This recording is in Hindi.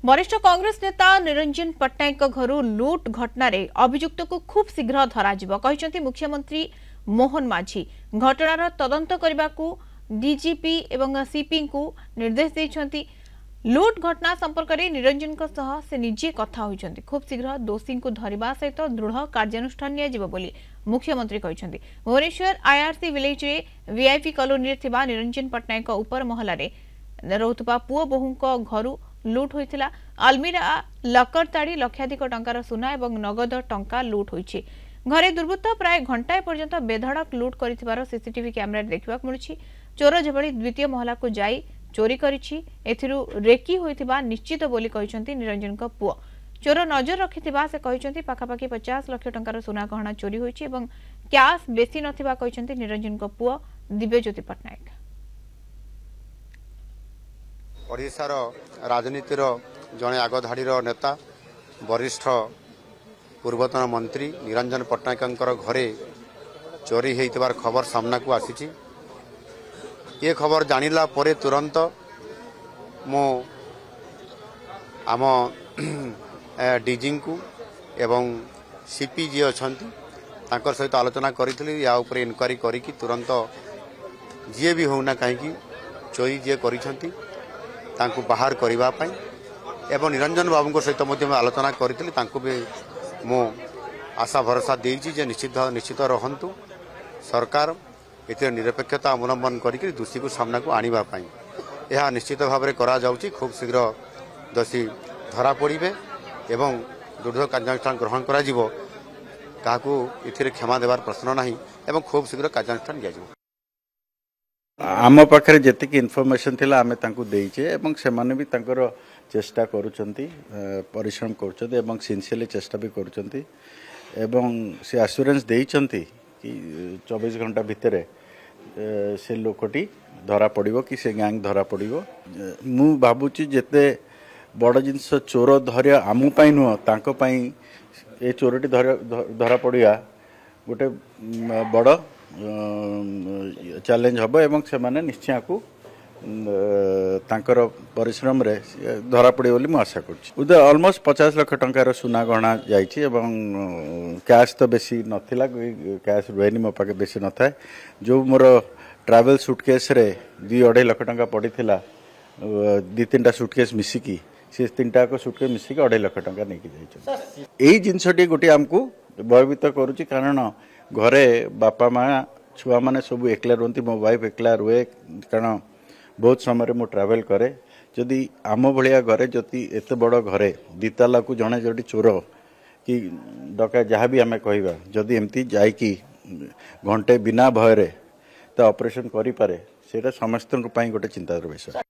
वरिष्ठ कांग्रेस नेता निरंजन पट्टनायक घर लुट घटना अभियुक्त को खूब शीघ्र धर मुख्यमंत्री मोहन माझी घटनार तदंत करने को डीजीपी एवं सीपी को निर्देश देते। लुट घटना संपर्क में निरंजन से निजे कथा होती खूब शीघ्र दोषी को धरवा सहित दृढ़ कार्यानुष्ठान बोली मुख्यमंत्री कहते। भुवनेश्वर आईआरसी विलेज रे वीआईपी कॉलोनी निरंजन पट्टनायक उपर महल रोथुपा पुओ बोहू घर लुट होता। आलमीरा लकर ताड़ी लक्षाधिक टंकार सुना और नगद टंका लुट होती। घरे दुर्बृत्त प्राय घंटाए पर्यंत बेधड़क लुट कर सीसीटीवी कैमेरा देखा मिलूँ। चोर जेभली द्वितीय महला को जाई चोरी करिछि एथिरु रेकी होइथिबा निश्चित बोली कहिसंती निरंजन को पुओ। चोर नजर रखिथिबा से कहिसंती पाखापाखि 50 लाख टंकार सोना गहना चोरी होइछि एवं कैश बेसी नथिबा कहिसंती निरंजन को पुओ दिव्यज्योति पट्टनायक। ओडिशार राजनीतिर जड़े आगधाड़ी नेता वरिष्ठ पूर्वतन मंत्री निरंजन पट्टनायक घरे चोरी होइथिबार खबर सामना को आसीछि। ये खबर जानिला परे तुरंत मो आम डीजी को एवं सीपी जी अच्छा सहित आलोचना करी या ऊपर इनक्वारी करी तुरंत जी भी होना कहीं चोरी जी कर बाहर करने एवं निरंजन बाबू सहित आलोचना करी भी मो आशा भरोसा देजी निश्चित रहंतु सरकार इतने निरपेक्षता अवलंबन करके दोषी को सामना को आने यह निश्चित भाव में करा जाउची। खूब शीघ्र दोषी धरा पड़े एवं दृढ़ कार्यानुष्ठान ग्रहण करा जिवो काकू इथिरे क्षमा देवार प्रश्न नहीं एवं खूब शीघ्र कार्यानुष्ठान दिया जिवो। आम पाखे जी इनफॉरमेशन थिला आमे तांकू देइचे एवं सेमाने भी तांकर चेष्टा करूचंती परिश्रम करूचंती एवं सिंसियरली चेष्टा भी करूचंती एवं से एश्योरेंस देइचंती कि 24 घंटा भितर से लोकटी धरा पड़ो कि से गैंग धरा पड़ो। मु भावुची जेते बड़ जिनस चोर धर आम नुह तांको पाई ए चोरटी धरा पड़ा गोटे बड़ चैलेंज हम एवं से माने निश्चय को तांकर परिश्रम रे धरा पड़े बोली मु आशा कर। ऑलमोस्ट 50 लाख टंकार सुना गहना जाइए एवं कैश तो बेसी नथिला कैश रुएनी मो पाके बेसी न थाए। जो मोर ट्रैवल सुटकेस रे 2-2.5 लाख टंका पड़ी थिला 2-3टा सुटकेस मिसिकी से 3टा को सुटकेस मिसिकी 2.5 लाख टंका नहीं जाइए। यही जिनसटी गोटे आमको भयभीत करुच्ची कारण घरे बापा माँ छुआ मैंने सब एकला रुहती मो वाइफ एकला रुए कारण बहुत समय मु ट्रैवल करे। जदि आम भाया घरे जदि एत बड़ घरे दिताला को जड़े जो चोर कि डका जहाँ भी आम कह जदि एमती जाकि घंटे बिना भय तो ऑपरेशन करें से समस्त गोटे चिंतार विषय।